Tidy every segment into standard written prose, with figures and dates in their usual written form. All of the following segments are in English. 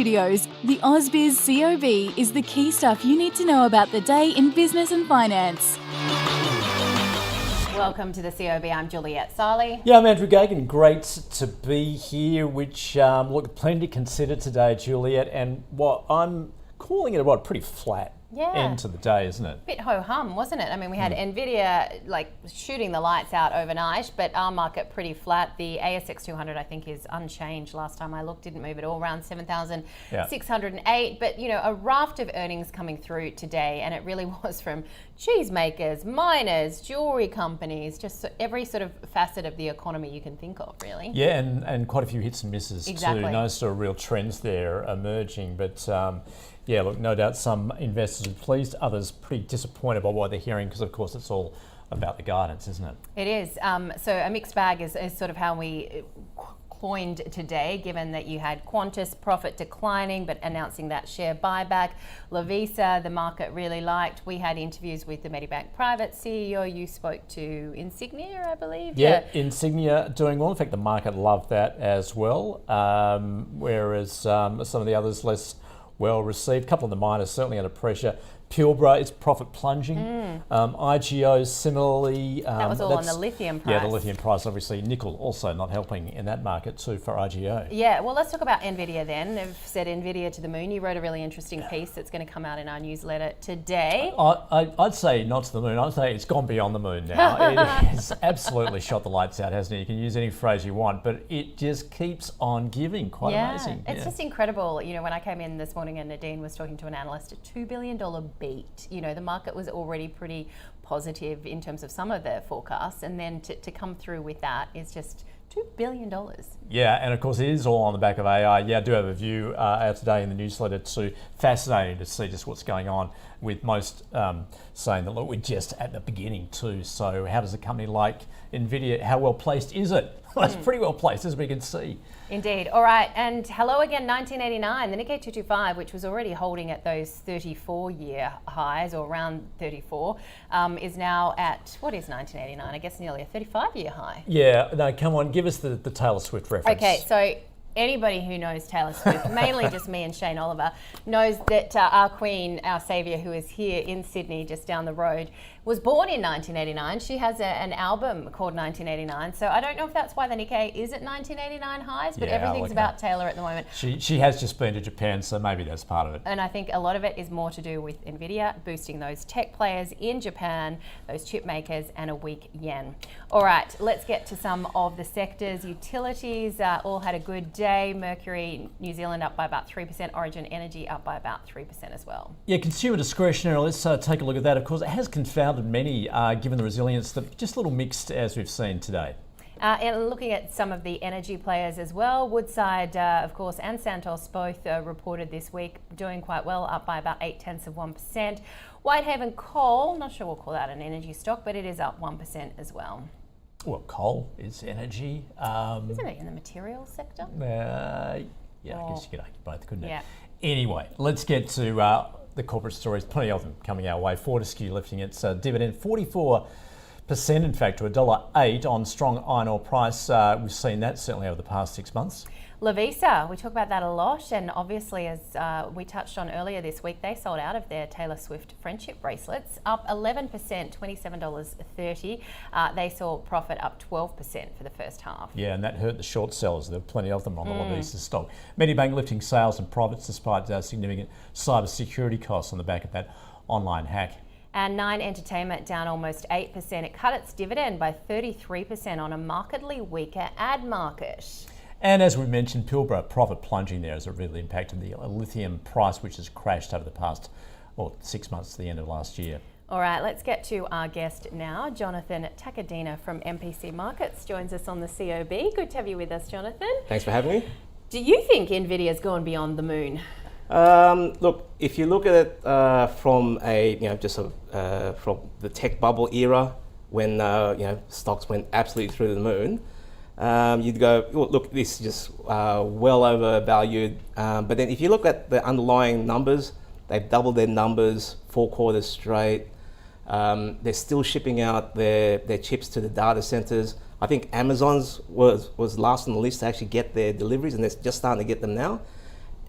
Studios, the ausbiz COB is the key stuff you need to know about the day in business and finance. Welcome to the COB. I'm Juliette Sarli. Yeah, I'm Andrew Gagan. Great to be here, which, look, plenty to consider today, Juliette, and what I'm calling it pretty flat end to the day, isn't it? Bit ho-hum, wasn't it? I mean, we had Nvidia like shooting the lights out overnight, but our market pretty flat. The ASX 200, I think, is unchanged. Last time I looked, didn't move at all, around 7,608. But, you know, a raft of earnings coming through today, and it really was from cheesemakers, miners, jewellery companies, just every sort of facet of the economy you can think of, really. Yeah, and quite a few hits and misses too. No sort of real trends there emerging, but yeah, look, no doubt some investors are pleased, others pretty disappointed by what they're hearing, because of course it's all about the guidance, isn't it? It is. So a mixed bag is sort of how we coined today, given that you had Qantas profit declining but announcing that share buyback. Lovisa, the market really liked. We had interviews with the Medibank private CEO. You spoke to Insignia, I believe. Yeah, Insignia doing well. In fact, the market loved that as well, whereas some of the others less well received. A couple of the miners certainly under pressure. Pilbara is profit plunging. IGO similarly. That was all on the lithium price. Yeah, the lithium price, obviously. Nickel also not helping in that market too for IGO. Yeah, well, let's talk about Nvidia then. They've said Nvidia to the moon. You wrote a really interesting piece that's going to come out in our newsletter today. I'd say not to the moon. I'd say it's gone beyond the moon now. It has absolutely shot the lights out, hasn't it? You can use any phrase you want, but it just keeps on giving. Quite amazing. It's just incredible. You know, when I came in this morning and Nadine was talking to an analyst, a $2 billion beat. You know, the market was already pretty positive in terms of some of the forecasts, and then to come through with that is just $2 billion. Yeah, and of course it is all on the back of AI. Yeah, I do have a view out today in the newsletter too. Fascinating to see just what's going on, with most saying that, look, we're just at the beginning too. So how does a company like Nvidia, how well placed is it? Well, it's pretty well placed, as we can see. Indeed. All right, and hello again, 1989. The Nikkei 225, which was already holding at those 34-year highs, or around 34, is now at, what is 1989? I guess nearly a 35-year high. Yeah, no, come on, give us the Taylor Swift reference. Okay, so anybody who knows Taylor Swift, mainly just me and Shane Oliver, knows that our queen, our saviour, who is here in Sydney, just down the road, was born in 1989. She has an album called 1989. So I don't know if that's why the Nikkei is at 1989 highs, but everything's about Taylor at the moment. She has just been to Japan, so maybe that's part of it. And I think a lot of it is more to do with Nvidia boosting those tech players in Japan, those chip makers, and a weak yen. All right, let's get to some of the sectors. Utilities all had a good day. Mercury, New Zealand up by about 3%. Origin Energy up by about 3% as well. Yeah, consumer discretionary. Let's take a look at that. Of course, it has confounded many, given the resilience. Just a little mixed, as we've seen today. And looking at some of the energy players as well, Woodside, of course, and Santos both reported this week, doing quite well, up by about 0.8%. Whitehaven Coal, not sure we'll call that an energy stock, but it is up 1% as well. Well, coal is energy. Isn't it in the materials sector? Yeah, I guess you could argue both, couldn't it? Yeah. Anyway, let's get to the corporate stories. Plenty of them coming our way. Fortescue lifting its dividend 44%, in fact, to $1.08 on strong iron ore price. We've seen that certainly over the past 6 months. Lovisa, we talk about that a lot, and obviously, as we touched on earlier this week, they sold out of their Taylor Swift friendship bracelets, up 11%, $27.30. They saw profit up 12% for the first half. Yeah, and that hurt the short sellers. There were plenty of them on the Lovisa stock. Medibank lifting sales and profits despite significant cyber security costs on the back of that online hack. And Nine Entertainment down almost 8%. It cut its dividend by 33% on a markedly weaker ad market. And as we mentioned, Pilbara profit plunging there as it really impacted the lithium price, which has crashed over the past 6 months to the end of last year. All right, let's get to our guest now. Jonathan Takadina from MPC Markets joins us on the COB. Good to have you with us, Jonathan. Thanks for having me. Do you think Nvidia's gone beyond the moon? Look, if you look at it from from the tech bubble era, when stocks went absolutely through the moon, you'd go, look, this is just well overvalued. But then if you look at the underlying numbers, they've doubled their numbers 4 quarters straight. They're still shipping out their chips to the data centers. I think Amazon's was last on the list to actually get their deliveries, and they're just starting to get them now.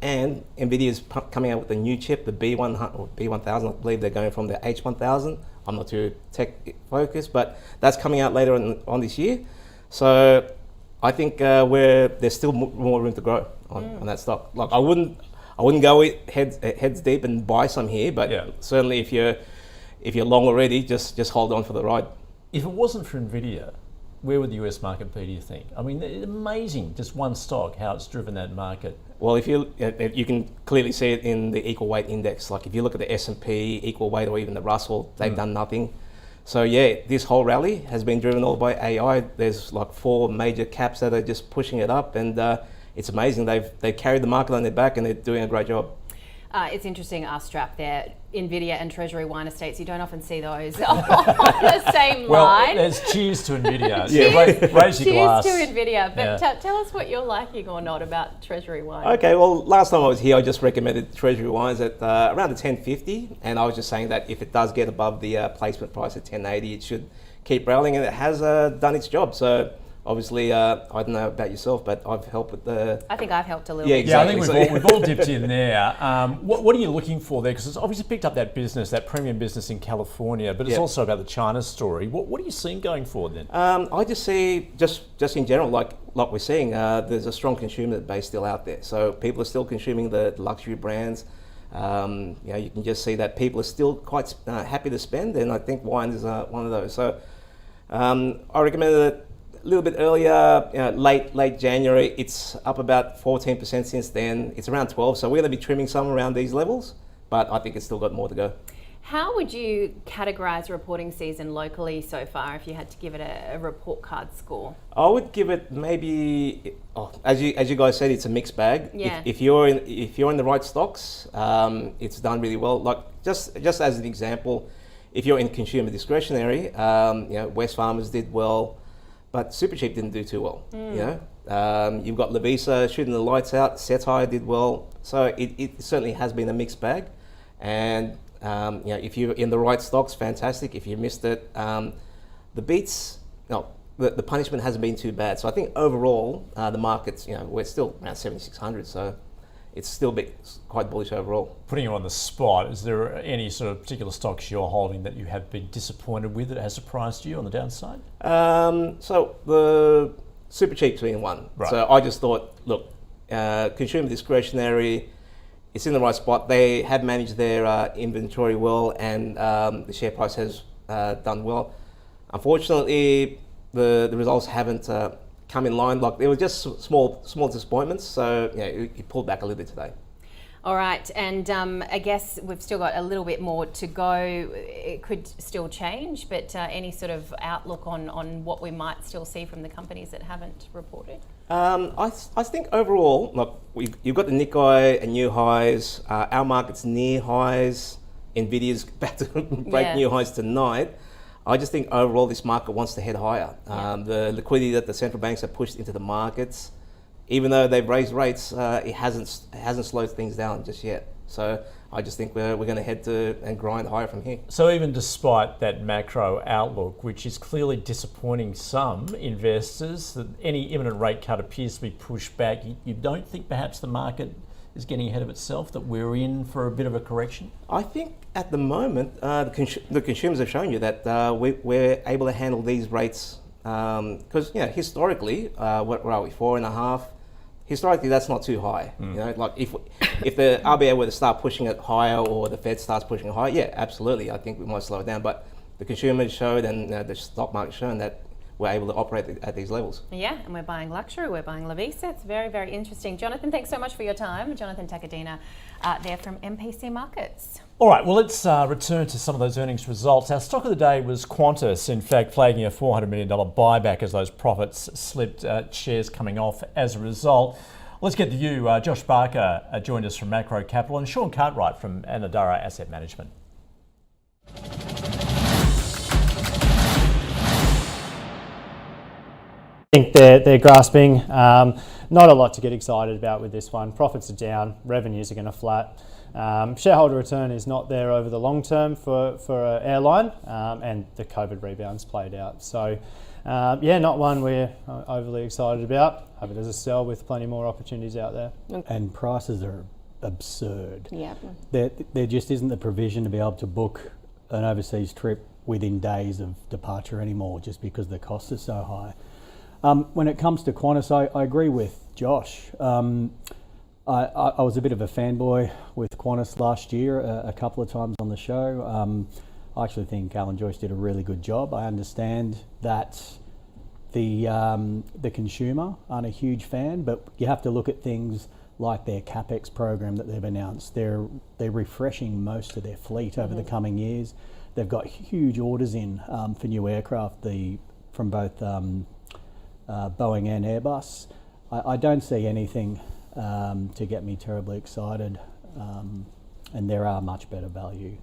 and Nvidia is coming out with a new chip, the B100 or B1000. I believe they're going from the H1000. I'm not too tech focused, but that's coming out later on this year. So I think there's still more room to grow on that stock. Like I wouldn't go heads deep and buy some here, but certainly if you're long already, just hold on for the ride. If it wasn't for Nvidia, where would the US market be, do you think? I mean, it's amazing, just one stock, how it's driven that market. Well, if you can clearly see it in the equal weight index. Like if you look at the S&P, equal weight, or even the Russell, they've done nothing. So yeah, this whole rally has been driven all by AI. There's like 4 major caps that are just pushing it up, and it's amazing. They've carried the market on their back, and they're doing a great job. It's interesting, our strap there, Nvidia and Treasury Wine Estates. You don't often see those on the same line. Well, there's cheers to Nvidia. Cheers your glass. to Nvidia. But tell us what you're liking or not about Treasury Wine. Okay, well, last time I was here, I just recommended Treasury Wines at around the 1050, and I was just saying that if it does get above the placement price at 1080, it should keep rallying, and it has done its job. So obviously, I don't know about yourself, but I've helped with the... I think I've helped a little bit. Yeah, Exactly. I think we've all dipped in there. What are you looking for there? Because it's obviously picked up that business, that premium business in California, but it's also about the China story. What are you seeing going forward then? I just see, just in general, like we're seeing, there's a strong consumer base still out there. So people are still consuming the luxury brands. You can just see that people are still quite happy to spend, and I think wine is one of those. So I recommend it a little bit earlier, late January. It's up about 14% since then. It's around 12, so we're going to be trimming some around these levels, but I think it's still got more to go. How would you categorise reporting season locally so far if you had to give it a report card score? I would give it maybe, as you guys said, it's a mixed bag. Yeah. If you're in the right stocks, it's done really well. Like just as an example, if you're in consumer discretionary, Wesfarmers did well, but Supercheap didn't do too well. You've got Lovisa shooting the lights out. Cettire did well, so it certainly has been a mixed bag. And if you're in the right stocks, fantastic. If you missed it, the punishment hasn't been too bad. So I think overall, the markets, we're still around 7,600. So it's still quite bullish overall. Putting you on the spot, is there any sort of particular stocks you're holding that you have been disappointed with that has surprised you on the downside? So the Supercheap's been one. Right. So I just thought, look, consumer discretionary, it's in the right spot. They have managed their inventory well, and the share price has done well. Unfortunately, the results haven't come in line. Like, there were just small disappointments, so it pulled back a little bit today. All right, and I guess we've still got a little bit more to go. It could still change, but any sort of outlook on what we might still see from the companies that haven't reported? I think overall, look, you've got the Nikkei and new highs. Our market's near highs. Nvidia's about to break new highs tonight. I just think overall this market wants to head higher. The liquidity that the central banks have pushed into the markets, even though they've raised rates, it hasn't slowed things down just yet. So I just think we're going to head to and grind higher from here. So even despite that macro outlook, which is clearly disappointing some investors, that any imminent rate cut appears to be pushed back, you don't think perhaps the market is getting ahead of itself, that we're in for a bit of a correction? I think at the moment, the consumers have shown you that we're able to handle these rates because historically, what are we, 4.5? Historically, that's not too high. Like if the RBA were to start pushing it higher, or the Fed starts pushing it higher, yeah, absolutely, I think we might slow it down. But the consumers showed, and the stock market shown that we're able to operate at these levels. Yeah, and we're buying luxury, we're buying Lovisa. It's very, very interesting. Jonathan, thanks so much for your time. Jonathan Takadina there from MPC Markets. All right, well, let's return to some of those earnings results. Our stock of the day was Qantas, in fact, flagging a $400 million buyback as those profits slipped, shares coming off as a result. Let's get to you. Josh Barker joined us from Macro Capital, and Sean Cartwright from Anadara Asset Management. I think they're grasping. Not a lot to get excited about with this one. Profits are down, revenues are going to flat. Shareholder return is not there over the long term for an airline, and the COVID rebound's played out. So Yeah, not one we're overly excited about. Hope it does a sell with plenty more opportunities out there. And prices are absurd. Yeah. There just isn't the provision to be able to book an overseas trip within days of departure anymore, just because the costs are so high. When it comes to Qantas, I agree with Josh. I was a bit of a fanboy with Qantas last year, a couple of times on the show. I actually think Alan Joyce did a really good job. I understand that the consumer aren't a huge fan, but you have to look at things like their CapEx program that they've announced. They're refreshing most of their fleet over the coming years. They've got huge orders in for new aircraft from both Boeing and Airbus. I don't see anything to get me terribly excited, and there are much better value.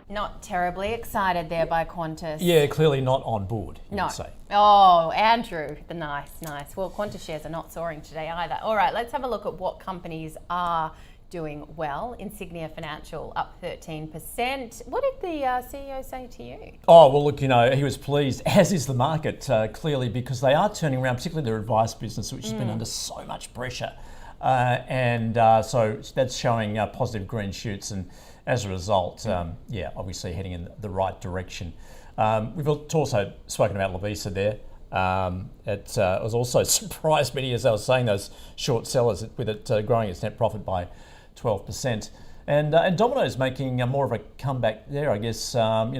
Not terribly excited there by Qantas. Yeah, clearly not on board, you No. would say. Oh, Andrew, the nice. Well, Qantas shares are not soaring today either. All right, let's have a look at what companies are doing well. Insignia Financial up 13%. What did the CEO say to you? Oh, well, look, he was pleased, as is the market, clearly, because they are turning around, particularly their advice business, which has been under so much pressure. So that's showing positive green shoots, and as a result, obviously heading in the right direction. We've also spoken about Lovisa there. It was also surprised many, as I was saying, those short sellers with it growing its net profit by 12%. And Domino's making more of a comeback there, I guess.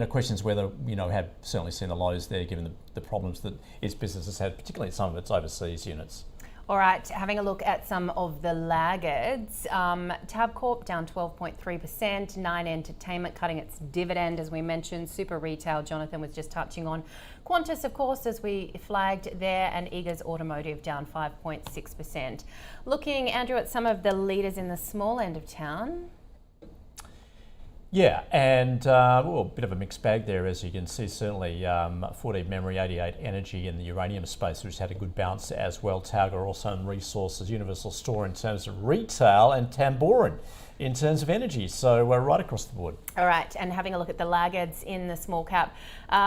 Questions whether, have certainly seen the lows there given the problems that its business has had, particularly some of its overseas units. All right, having a look at some of the laggards. Tabcorp down 12.3%, Nine Entertainment cutting its dividend, as we mentioned. Super Retail, Jonathan was just touching on. Qantas, of course, as we flagged there, and Eagers Automotive down 5.6%. Looking, Andrew, at some of the leaders in the small end of town. Yeah, and a bit of a mixed bag there, as you can see. Certainly 14 Memory, 88 Energy in the uranium space, which had a good bounce as well. Tauga also in resources, Universal Store in terms of retail, and Tamboran in terms of energy. So we're right across the board. All right, and having a look at the laggards in the small cap.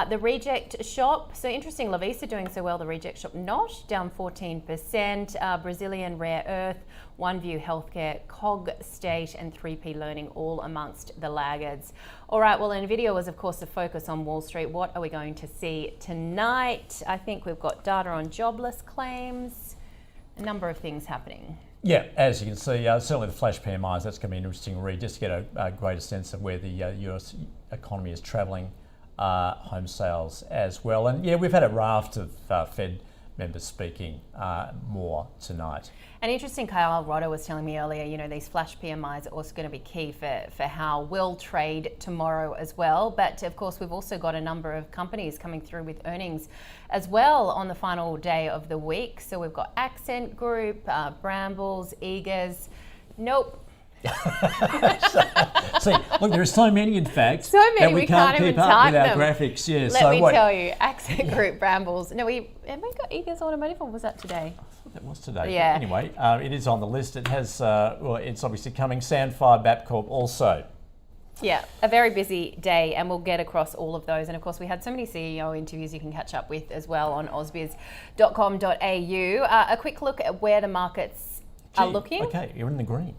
The Reject Shop, so interesting, Lovisa doing so well, the Reject Shop not, down 14%. Brazilian Rare Earth, OneView Healthcare, COG State and 3P Learning all amongst the laggards. All right, well, Nvidia was of course the focus on Wall Street. What are we going to see tonight? I think we've got data on jobless claims, a number of things happening. Yeah, as you can see, certainly the flash PMIs, that's going to be an interesting read, just to get a greater sense of where the US economy is travelling, home sales as well. And yeah, we've had a raft of Fed members speaking more tonight. And interesting, Kyle Rodder was telling me earlier, these flash PMIs are also going to be key for how we'll trade tomorrow as well. But of course, we've also got a number of companies coming through with earnings as well on the final day of the week. So we've got Accent Group, Brambles, Eagers. Nope. See, look, there are so many, in fact, so many that we can't even keep up type with our them. graphics. Yeah, Let me tell you, Accent Group, Brambles. No, have we got Eagers Automotive, or was that today? I thought that was today. Yeah. But anyway, it is on the list. It has, it's obviously coming. Sandfire, Bapcorp also. Yeah, a very busy day, and we'll get across all of those. And of course, we had so many CEO interviews you can catch up with as well on ausbiz.com.au. A quick look at where the markets are looking. Okay, you're in the green.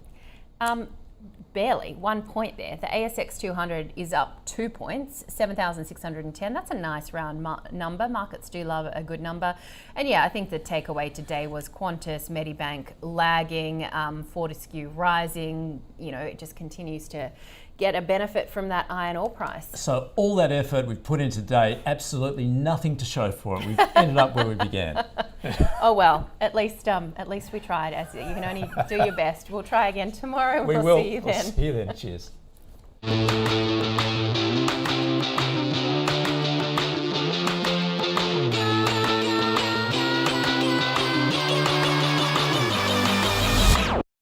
Barely, 1 point there. The ASX 200 is up 2 points, 7,610. That's a nice round number. Markets do love a good number. And yeah, I think the takeaway today was Qantas, Medibank lagging, Fortescue rising. It just continues to get a benefit from that iron ore price. So all that effort we've put in today, absolutely nothing to show for it. We've ended up where we began. Oh well, at least we tried. As you can only do your best. We'll try again tomorrow. We will. See you then. We'll see you then. Cheers.